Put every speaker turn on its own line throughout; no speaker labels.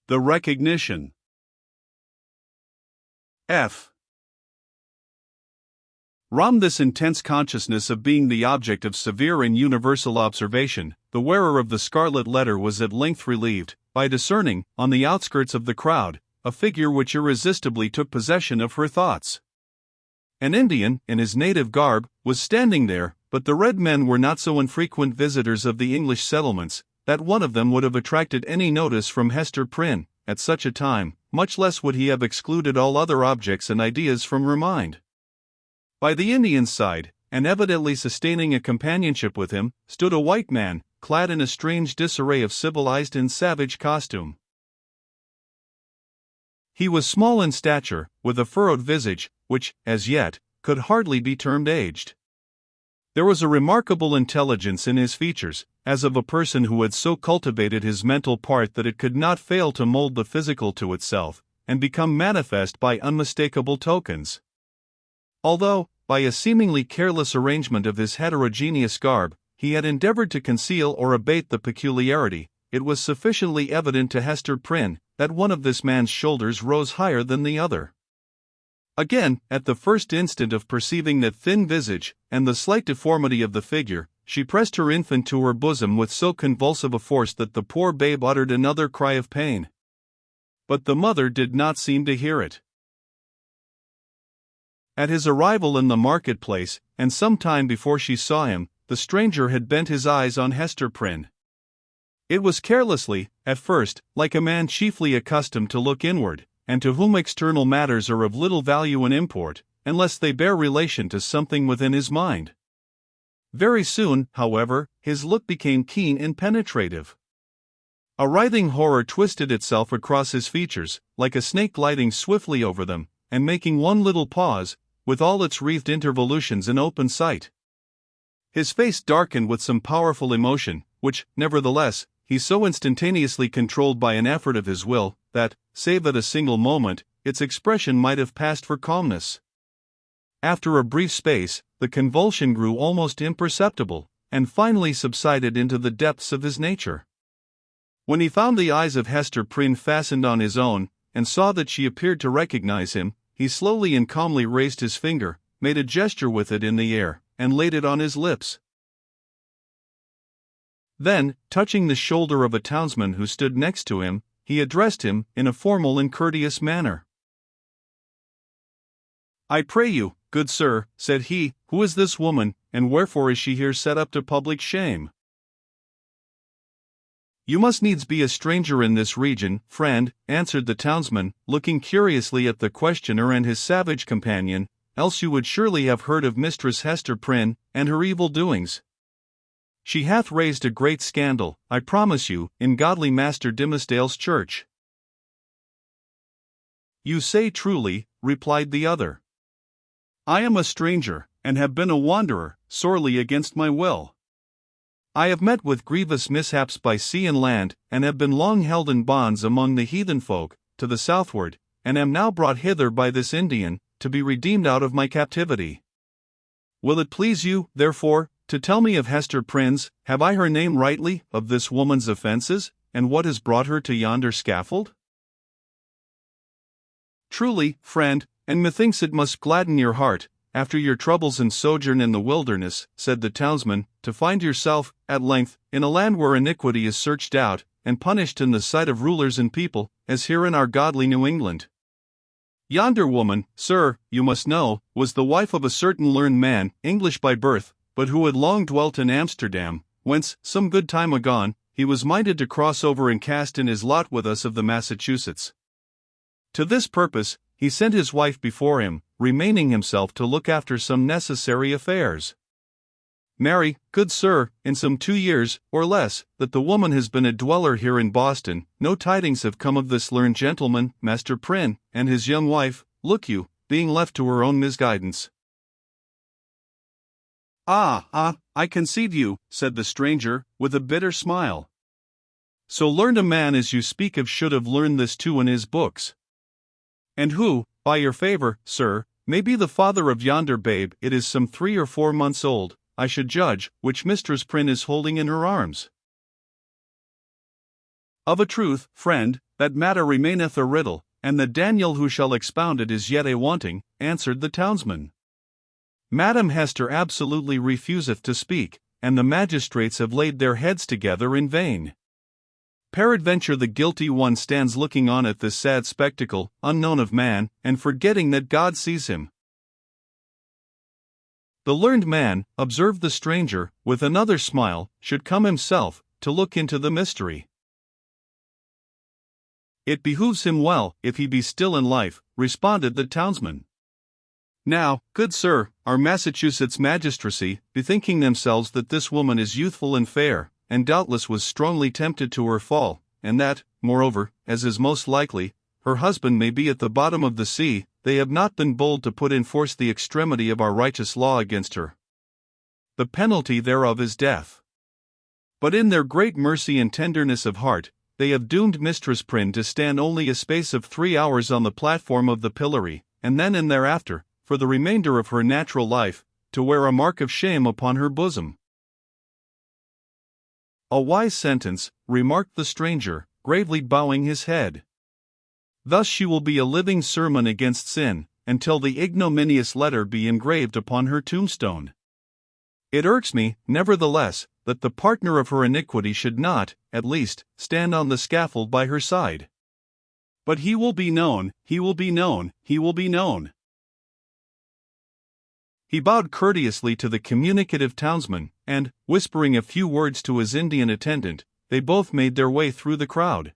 The recognition. F. Rom this intense consciousness of being the object of severe and universal observation, the wearer of the Scarlet Letter was at length relieved, by discerning, on the outskirts of the crowd, a figure which irresistibly took possession of her thoughts. An Indian, in his native garb, was standing there, but the red men were not so infrequent visitors of the English settlements, that one of them would have attracted any notice from Hester Prynne, at such a time, much less would he have excluded all other objects and ideas from her mind. By the Indian's side, and evidently sustaining a companionship with him, stood a white man, clad in a strange disarray of civilized and savage costume. He was small in stature, with a furrowed visage, which, as yet, could hardly be termed aged. There was a remarkable intelligence in his features, as of a person who had so cultivated his mental part that it could not fail to mold the physical to itself, and become manifest by unmistakable tokens. Although, by a seemingly careless arrangement of his heterogeneous garb, he had endeavored to conceal or abate the peculiarity, it was sufficiently evident to Hester Prynne that one of this man's shoulders rose higher than the other. Again, at the first instant of perceiving that thin visage, and the slight deformity of the figure, she pressed her infant to her bosom with so convulsive a force that the poor babe uttered another cry of pain. But the mother did not seem to hear it. At his arrival in the marketplace, and some time before she saw him, the stranger had bent his eyes on Hester Prynne. It was carelessly, at first, like a man chiefly accustomed to look inward, and to whom external matters are of little value and import, unless they bear relation to something within his mind. Very soon, however, his look became keen and penetrative. A writhing horror twisted itself across his features, like a snake gliding swiftly over them, and making one little pause, with all its wreathed intervolutions in open sight. His face darkened with some powerful emotion, which, nevertheless, he so instantaneously controlled by an effort of his will, that, save at a single moment, its expression might have passed for calmness. After a brief space, the convulsion grew almost imperceptible, and finally subsided into the depths of his nature. When he found the eyes of Hester Prynne fastened on his own, and saw that she appeared to recognize him, he slowly and calmly raised his finger, made a gesture with it in the air, and laid it on his lips. Then, touching the shoulder of a townsman who stood next to him, he addressed him in a formal and courteous manner. "I pray you, good sir," said he, "who is this woman, and wherefore is she here set up to public shame?" "You must needs be a stranger in this region, friend," answered the townsman, looking curiously at the questioner and his savage companion, "else you would surely have heard of Mistress Hester Prynne, and her evil doings. She hath raised a great scandal, I promise you, in godly Master Dimmesdale's church." "You say truly," replied the other. "I am a stranger, and have been a wanderer, sorely against my will. I have met with grievous mishaps by sea and land, and have been long held in bonds among the heathen folk, to the southward, and am now brought hither by this Indian, to be redeemed out of my captivity. Will it please you, therefore, to tell me of Hester Prynne's, have I her name rightly, of this woman's offences, and what has brought her to yonder scaffold?" "Truly, friend, and methinks it must gladden your heart, after your troubles and sojourn in the wilderness," said the townsman, "to find yourself, at length, in a land where iniquity is searched out, and punished in the sight of rulers and people, as here in our godly New England. Yonder woman, sir, you must know, was the wife of a certain learned man, English by birth, but who had long dwelt in Amsterdam, whence, some good time agone, he was minded to cross over and cast in his lot with us of the Massachusetts. To this purpose, he sent his wife before him, remaining himself to look after some necessary affairs. Marry, good sir, in some 2 years, or less, that the woman has been a dweller here in Boston, no tidings have come of this learned gentleman, Master Prynne, and his young wife, look you, being left to her own misguidance." I concede you," said the stranger, with a bitter smile. "So learned a man as you speak of should have learned this too in his books. And who, by your favor, sir, may be the father of yonder babe? It is some 3 or 4 months old, I should judge, which Mistress Prynne is holding in her arms." "Of a truth, friend, that matter remaineth a riddle, and the Daniel who shall expound it is yet a wanting, answered the townsman. Madam Hester absolutely refuseth to speak, and the magistrates have laid their heads together in vain. Peradventure the guilty one stands looking on at this sad spectacle, unknown of man, and forgetting that God sees him. The learned man, observed the stranger, with another smile, should come himself, to look into the mystery. It behooves him well, if he be still in life, responded the townsman. Now, good sir, our Massachusetts magistracy, bethinking themselves that this woman is youthful and fair, and doubtless was strongly tempted to her fall, and that, moreover, as is most likely, her husband may be at the bottom of the sea, they have not been bold to put in force the extremity of our righteous law against her. The penalty thereof is death. But in their great mercy and tenderness of heart, they have doomed Mistress Prynne to stand only a space of 3 hours on the platform of the pillory, and then and thereafter, for the remainder of her natural life, to wear a mark of shame upon her bosom. A wise sentence, remarked the stranger, gravely bowing his head. Thus she will be a living sermon against sin, until the ignominious letter be engraved upon her tombstone. It irks me, nevertheless, that the partner of her iniquity should not, at least, stand on the scaffold by her side. But he will be known, he will be known, he will be known. He bowed courteously to the communicative townsman, and, whispering a few words to his Indian attendant, they both made their way through the crowd.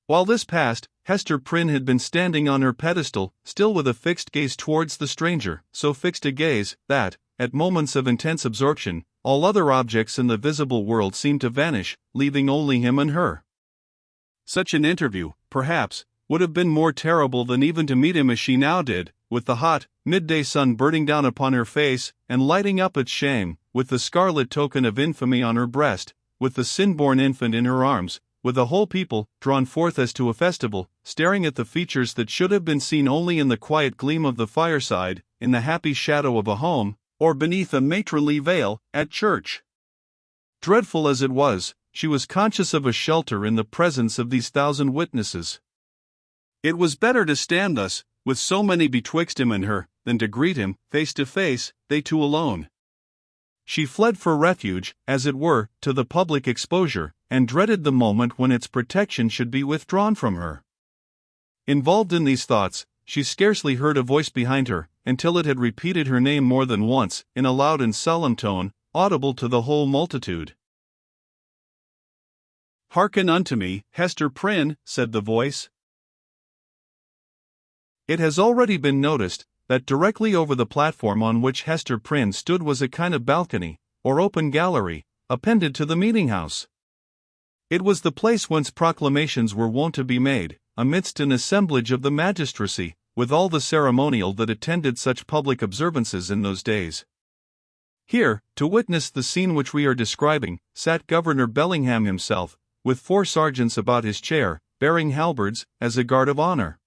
While this passed, Hester Prynne had been standing on her pedestal, still with a fixed gaze towards the stranger, so fixed a gaze, that, at moments of intense absorption, all other objects in the visible world seemed to vanish, leaving only him and her. Such an interview, perhaps, would have been more terrible than even to meet him as she now did, with the hot, midday sun burning down upon her face, and lighting up its shame, with the scarlet token of infamy on her breast, with the sin-born infant in her arms, with the whole people, drawn forth as to a festival, staring at the features that should have been seen only in the quiet gleam of the fireside, in the happy shadow of a home, or beneath a matronly veil, at church. Dreadful as it was, she was conscious of a shelter in the presence of these 1,000 witnesses. It was better to stand thus, with so many betwixt him and her, than to greet him, face to face, they two alone. She fled for refuge, as it were, to the public exposure, and dreaded the moment when its protection should be withdrawn from her. Involved in these thoughts, she scarcely heard a voice behind her, until it had repeated her name more than once, in a loud and solemn tone, audible to the whole multitude. "Hearken unto me, Hester Prynne," said the voice. It has already been noticed that directly over the platform on which Hester Prynne stood was a kind of balcony, or open gallery, appended to the meeting-house. It was the place whence proclamations were wont to be made, amidst an assemblage of the magistracy, with all the ceremonial that attended such public observances in those days. Here, to witness the scene which we are describing, sat Governor Bellingham himself, with 4 sergeants about his chair, bearing halberds, as a guard of honor.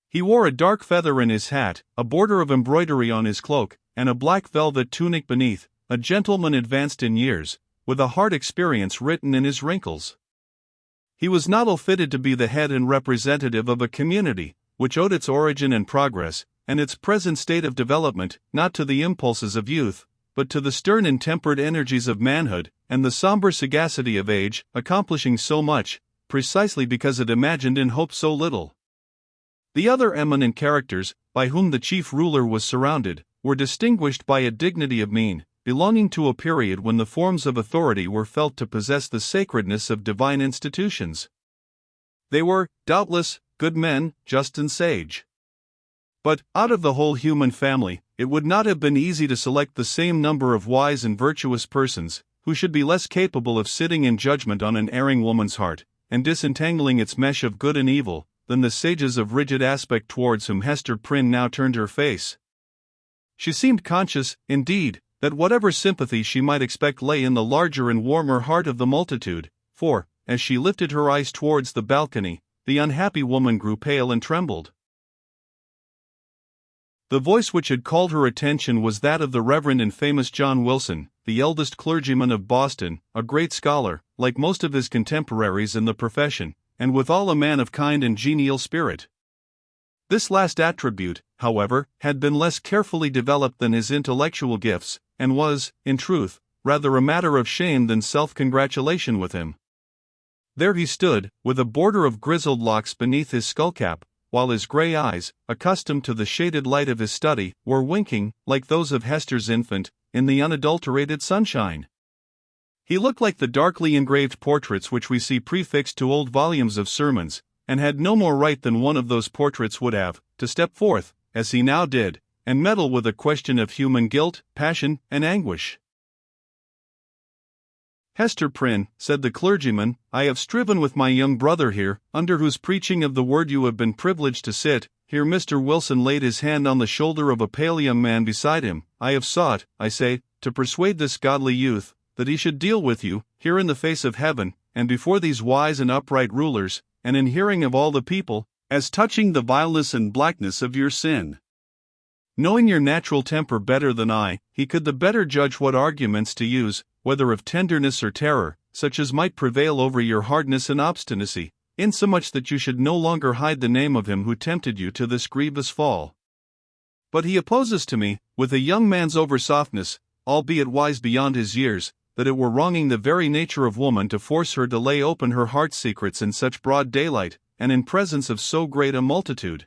He wore a dark feather in his hat, a border of embroidery on his cloak, and a black velvet tunic beneath, a gentleman advanced in years, with a hard experience written in his wrinkles. He was not ill fitted to be the head and representative of a community, which owed its origin and progress, and its present state of development, not to the impulses of youth, but to the stern and tempered energies of manhood, and the somber sagacity of age, accomplishing so much, precisely because it imagined and hoped so little. The other eminent characters, by whom the chief ruler was surrounded, were distinguished by a dignity of mien, belonging to a period when the forms of authority were felt to possess the sacredness of divine institutions. They were, doubtless, good men, just and sage. But, out of the whole human family, it would not have been easy to select the same number of wise and virtuous persons, who should be less capable of sitting in judgment on an erring woman's heart, and disentangling its mesh of good and evil, than the sages of rigid aspect towards whom Hester Prynne now turned her face. She seemed conscious, indeed, that whatever sympathy she might expect lay in the larger and warmer heart of the multitude, for, as she lifted her eyes towards the balcony, the unhappy woman grew pale and trembled. The voice which had called her attention was that of the Reverend and famous John Wilson, the eldest clergyman of Boston, a great scholar, like most of his contemporaries in the profession, and withal a man of kind and genial spirit. This last attribute, however, had been less carefully developed than his intellectual gifts, and was, in truth, rather a matter of shame than self-congratulation with him. There he stood, with a border of grizzled locks beneath his skullcap, while his grey eyes, accustomed to the shaded light of his study, were winking, like those of Hester's infant, in the unadulterated sunshine. He looked like the darkly engraved portraits which we see prefixed to old volumes of sermons, and had no more right than one of those portraits would have, to step forth, as he now did, and meddle with a question of human guilt, passion, and anguish. "Hester Prynne," said the clergyman, "I have striven with my young brother here, under whose preaching of the word you have been privileged to sit." Here Mr. Wilson laid his hand on the shoulder of a pale young man beside him. "I have sought, I say, to persuade this godly youth, that he should deal with you, here in the face of heaven, and before these wise and upright rulers, and in hearing of all the people, as touching the vileness and blackness of your sin. Knowing your natural temper better than I, he could the better judge what arguments to use, whether of tenderness or terror, such as might prevail over your hardness and obstinacy, insomuch that you should no longer hide the name of him who tempted you to this grievous fall. But he opposes to me, with a young man's oversoftness, albeit wise beyond his years, that it were wronging the very nature of woman to force her to lay open her heart's secrets in such broad daylight, and in presence of so great a multitude.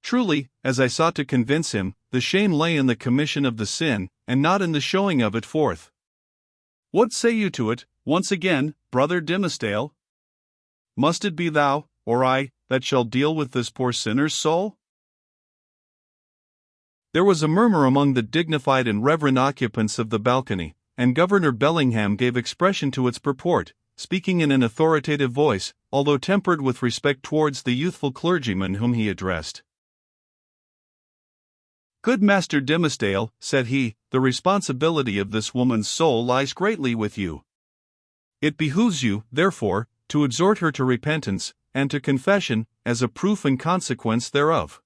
Truly, as I sought to convince him, the shame lay in the commission of the sin, and not in the showing of it forth. What say you to it, once again, brother Dimmesdale? Must it be thou, or I, that shall deal with this poor sinner's soul?" There was a murmur among the dignified and reverend occupants of the balcony, and Governor Bellingham gave expression to its purport, speaking in an authoritative voice, although tempered with respect towards the youthful clergyman whom he addressed. "Good Master Dimmesdale," said he, "the responsibility of this woman's soul lies greatly with you. It behooves you, therefore, to exhort her to repentance, and to confession, as a proof and consequence thereof."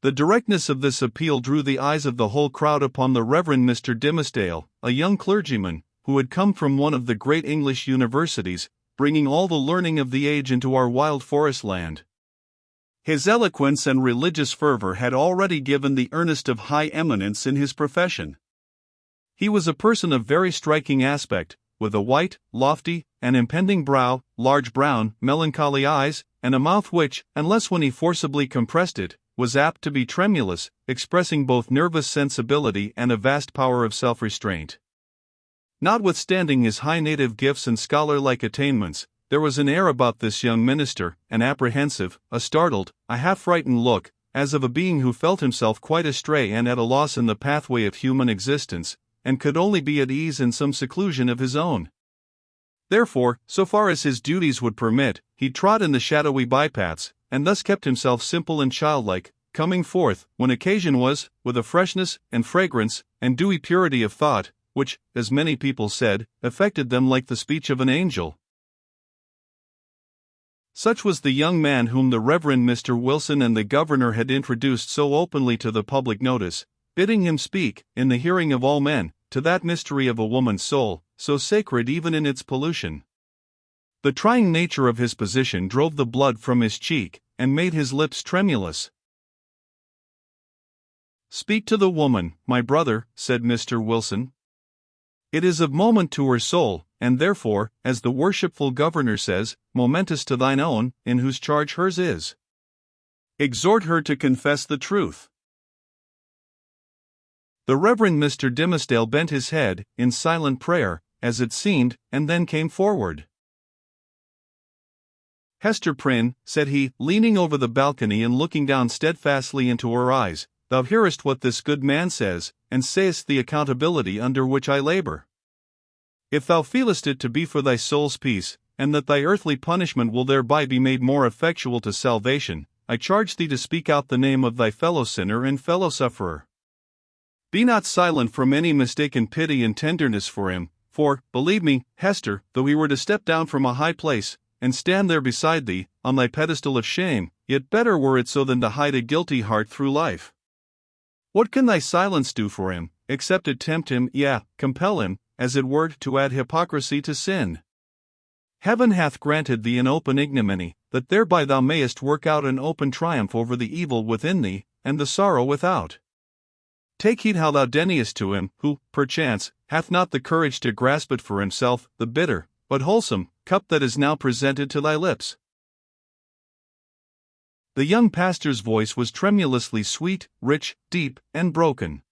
The directness of this appeal drew the eyes of the whole crowd upon the Reverend Mr. Dimmesdale, a young clergyman, who had come from one of the great English universities, bringing all the learning of the age into our wild forest land. His eloquence and religious fervor had already given the earnest of high eminence in his profession. He was a person of very striking aspect, with a white, lofty, and impending brow, large brown, melancholy eyes, and a mouth which, unless when he forcibly compressed it, was apt to be tremulous, expressing both nervous sensibility and a vast power of self-restraint. Notwithstanding his high native gifts and scholar-like attainments, there was an air about this young minister, an apprehensive, a startled, a half-frightened look, as of a being who felt himself quite astray and at a loss in the pathway of human existence, and could only be at ease in some seclusion of his own. Therefore, so far as his duties would permit, he trod in the shadowy bypaths, and thus kept himself simple and childlike, coming forth, when occasion was, with a freshness, and fragrance, and dewy purity of thought, which, as many people said, affected them like the speech of an angel. Such was the young man whom the Reverend Mr. Wilson and the Governor had introduced so openly to the public notice, bidding him speak, in the hearing of all men, to that mystery of a woman's soul, so sacred even in its pollution. The trying nature of his position drove the blood from his cheek, and made his lips tremulous. "Speak to the woman, my brother," said Mr. Wilson. "It is of moment to her soul, and therefore, as the worshipful Governor says, momentous to thine own, in whose charge hers is. Exhort her to confess the truth." The Reverend Mr. Dimmesdale bent his head, in silent prayer, as it seemed, and then came forward. "Hester Prynne," said he, leaning over the balcony and looking down steadfastly into her eyes, "thou hearest what this good man says, and sayest the accountability under which I labor. If thou feelest it to be for thy soul's peace, and that thy earthly punishment will thereby be made more effectual to salvation, I charge thee to speak out the name of thy fellow sinner and fellow sufferer. Be not silent from any mistaken pity and tenderness for him, for, believe me, Hester, though he were to step down from a high place, and stand there beside thee, on thy pedestal of shame, yet better were it so than to hide a guilty heart through life. What can thy silence do for him, except it tempt him, yea, compel him, as it were, to add hypocrisy to sin? Heaven hath granted thee an open ignominy, that thereby thou mayest work out an open triumph over the evil within thee, and the sorrow without. Take heed how thou deniest to him, who, perchance, hath not the courage to grasp it for himself, the bitter, but wholesome, cup that is now presented to thy lips. The young pastor's voice was tremulously sweet, rich, deep, and broken.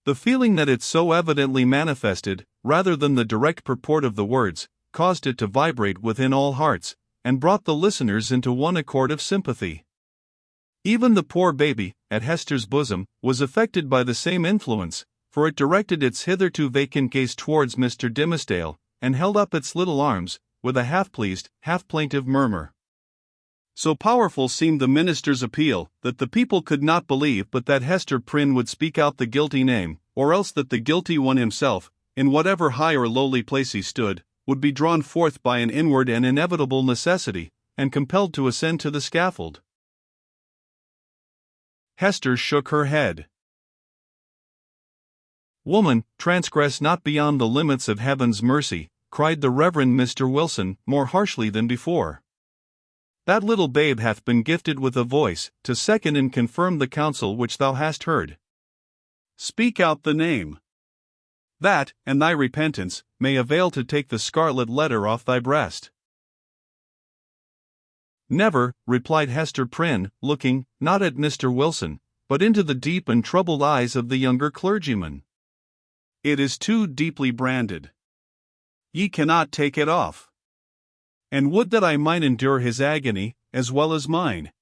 The feeling that it so evidently manifested, rather than the direct purport of the words, caused it to vibrate within all hearts, and brought the listeners into one accord of sympathy. Even the poor baby, at Hester's bosom, was affected by the same influence, for it directed its hitherto vacant gaze towards Mr. Dimmesdale, and held up its little arms, with a half-pleased, half-plaintive murmur. So powerful seemed the minister's appeal, that the people could not believe but that Hester Prynne would speak out the guilty name, or else that the guilty one himself, in whatever high or lowly place he stood, would be drawn forth by an inward and inevitable necessity, and compelled to ascend to the scaffold. Hester shook her head. "Woman, transgress not beyond the limits of heaven's mercy," cried the Reverend Mr. Wilson, more harshly than before. "That little babe hath been gifted with a voice, to second and confirm the counsel which thou hast heard. Speak out the name. That, and thy repentance, may avail to take the scarlet letter off thy breast." "Never," replied Hester Prynne, looking, not at Mr. Wilson, but into the deep and troubled eyes of the younger clergyman. "It is too deeply branded. Ye cannot take it off. And would that I might endure his agony, as well as mine."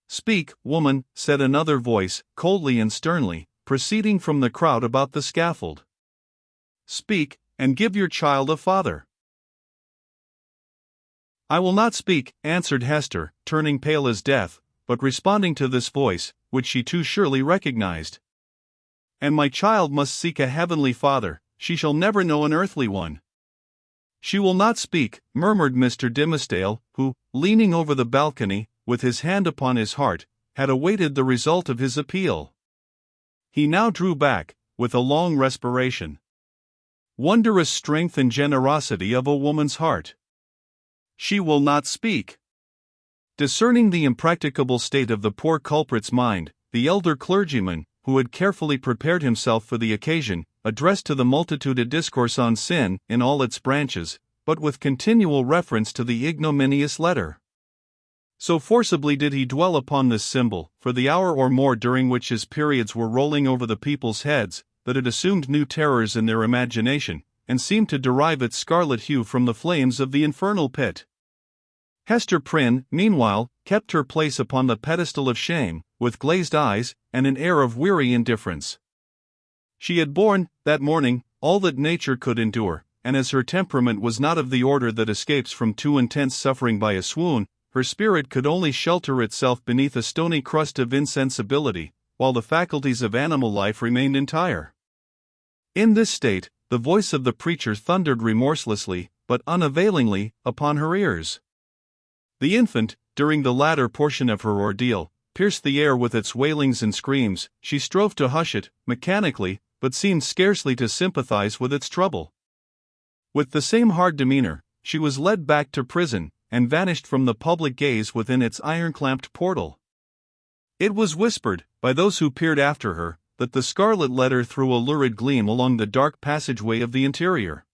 "Speak, woman," said another voice, coldly and sternly, proceeding from the crowd about the scaffold. "Speak, and give your child a father." "I will not speak," answered Hester, turning pale as death, but responding to this voice, which she too surely recognized. "And my child must seek a heavenly father, she shall never know an earthly one." "She will not speak," murmured Mr. Dimmesdale, who, leaning over the balcony, with his hand upon his heart, had awaited the result of his appeal. He now drew back, with a long respiration. Wondrous strength and generosity of a woman's heart. "She will not speak." Discerning the impracticable state of the poor culprit's mind, the elder clergyman, who had carefully prepared himself for the occasion, addressed to the multitude a discourse on sin in all its branches, but with continual reference to the ignominious letter. So forcibly did he dwell upon this symbol, for the hour or more during which his periods were rolling over the people's heads, that it assumed new terrors in their imagination, and seemed to derive its scarlet hue from the flames of the infernal pit. Hester Prynne, meanwhile, kept her place upon the pedestal of shame, with glazed eyes, and an air of weary indifference. She had borne, that morning, all that nature could endure, and as her temperament was not of the order that escapes from too intense suffering by a swoon, her spirit could only shelter itself beneath a stony crust of insensibility, while the faculties of animal life remained entire. In this state, the voice of the preacher thundered remorselessly, but unavailingly, upon her ears. The infant, during the latter portion of her ordeal, pierced the air with its wailings and screams. She strove to hush it, mechanically, but seemed scarcely to sympathize with its trouble. With the same hard demeanor, she was led back to prison, and vanished from the public gaze within its iron-clamped portal. It was whispered, by those who peered after her, that the scarlet letter threw a lurid gleam along the dark passageway of the interior.